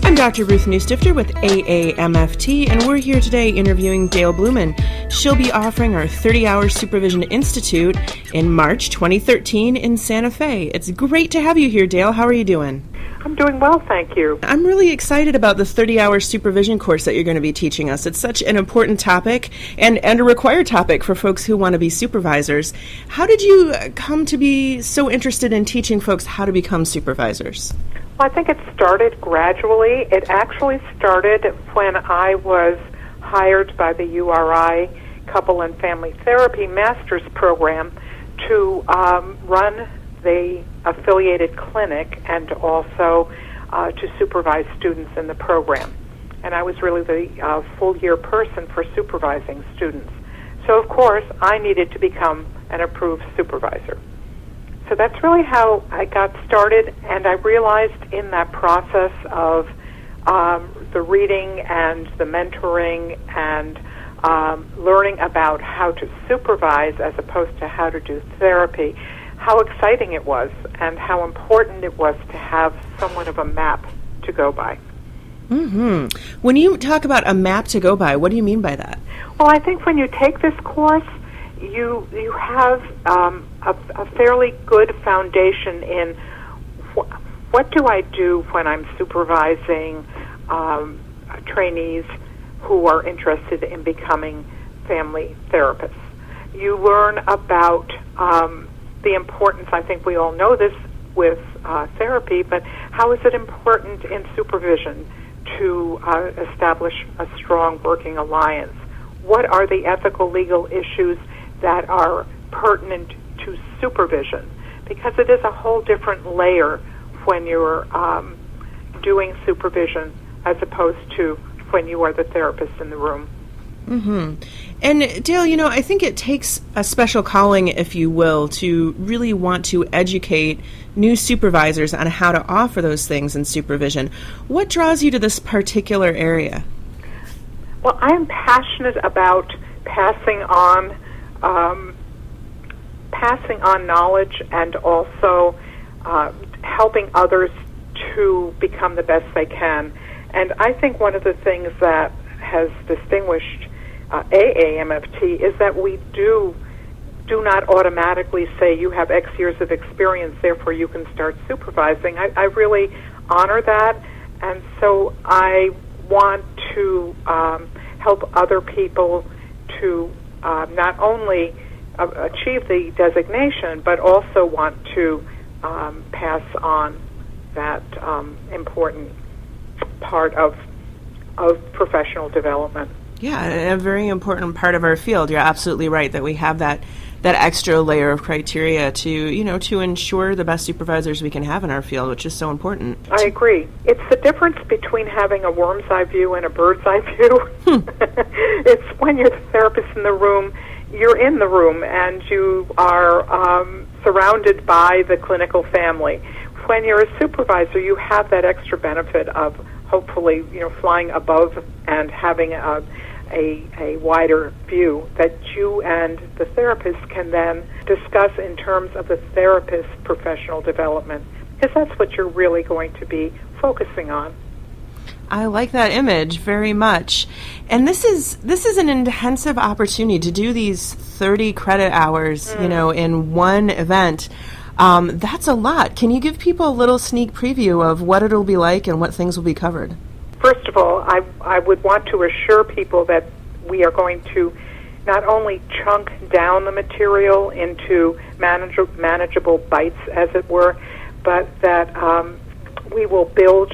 I'm Dr. Ruth Newstifter with AAMFT, and we're here today interviewing Dale Blumen. She'll be offering our 30-Hour Supervision Institute in March 2013 in Santa Fe. It's great to have you here, Dale. How are you doing? I'm doing well, thank you. I'm really excited about the 30-hour supervision course that you're going to be teaching us. It's such an important topic and a required topic for folks who want to be supervisors. How did you come to be so interested in teaching folks how to become supervisors? Well, I think it started gradually. It actually started when I was hired by the URI Couple and Family Therapy Master's Program to run the affiliated clinic and also to supervise students in the program. And I was really the full-year person for supervising students. So, of course, I needed to become an approved supervisor. So that's really how I got started, and I realized in that process of the reading and the mentoring and learning about how to supervise as opposed to how to do therapy, how exciting it was and how important it was to have somewhat of a map to go by. Mm-hmm. When you talk about a map to go by, what do you mean by that? Well, I think when you take this course, you have a fairly good foundation in what do I do when I'm supervising trainees who are interested in becoming family therapists. You learn about the importance, I think we all know this with therapy, but how is it important in supervision to establish a strong working alliance? What are the ethical, legal issues that are pertinent to supervision? Because it is a whole different layer when you're doing supervision as opposed to when you are the therapist in the room. Mm-hmm. And Dale, I think it takes a special calling, if you will, to really want to educate new supervisors on how to offer those things in supervision. What draws you to this particular area? Well, I'm passionate about passing on knowledge and also helping others to become the best they can. And I think one of the things that has distinguished AAMFT is that we do not automatically say you have X years of experience, therefore you can start supervising. I really honor that, and so I want to help other people to not only achieve the designation, but also want to pass on that important part of professional development. Yeah, a very important part of our field. You're absolutely right that we have that extra layer of criteria to ensure the best supervisors we can have in our field, which is so important. I agree. It's the difference between having a worm's eye view and a bird's eye view. It's when you're the therapist in the room, you're in the room and you are surrounded by the clinical family. When you're a supervisor, you have that extra benefit of hopefully, flying above and having a wider view that you and the therapist can then discuss in terms of the therapist's professional development, because that's what you're really going to be focusing on. I like that image very much. And this is an intensive opportunity to do these 30 credit hours, in one event. That's a lot. Can you give people a little sneak preview of what it'll be like and what things will be covered? First of all, I would want to assure people that we are going to not only chunk down the material into manageable bites, as it were, but that we will build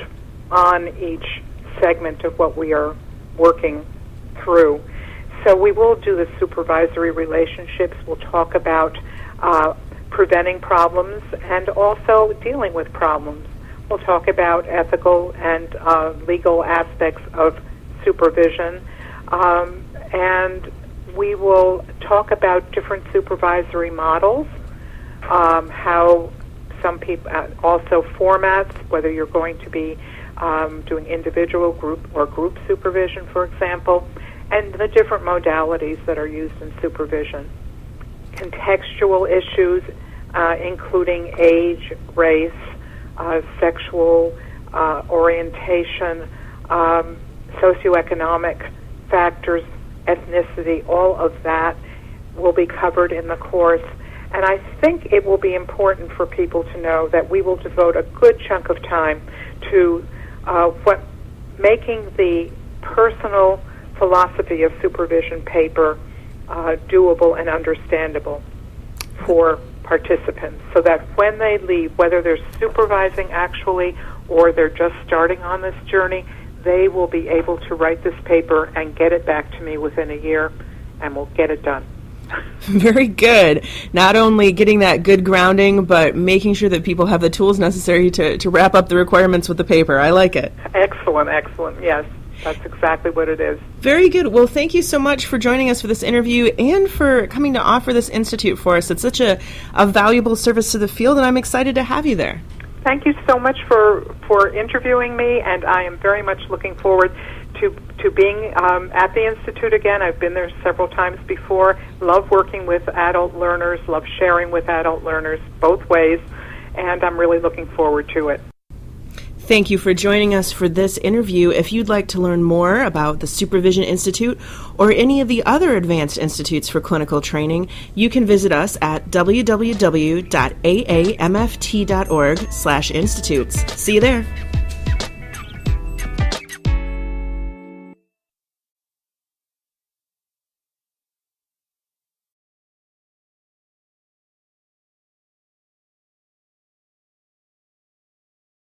on each segment of what we are working through. So we will do the supervisory relationships. We'll talk about preventing problems and also dealing with problems. We'll talk about ethical and legal aspects of supervision, and we will talk about different supervisory models, how some people, also formats, whether you're going to be doing individual, group supervision, for example, and the different modalities that are used in supervision. Contextual issues, including age, race, sexual orientation, socioeconomic factors, ethnicity, all of that will be covered in the course. And I think it will be important for people to know that we will devote a good chunk of time to making the personal philosophy of supervision paper doable and understandable for participants, so that when they leave, whether they're supervising actually or they're just starting on this journey, they will be able to write this paper and get it back to me within a year, and we'll get it done. Very good. Not only getting that good grounding, but making sure that people have the tools necessary to wrap up the requirements with the paper. I like it. Excellent, excellent. Yes, that's exactly what it is. Very good. Well, thank you so much for joining us for this interview and for coming to offer this institute for us. It's such a valuable service to the field, and I'm excited to have you there. Thank you so much for interviewing me, and I am very much looking forward to being at the Institute again. I've been there several times before. Love working with adult learners, love sharing with adult learners both ways, and I'm really looking forward to it. Thank you for joining us for this interview. If you'd like to learn more about the Supervision Institute or any of the other advanced institutes for clinical training, you can visit us at www.aamft.org/institutes. See you there.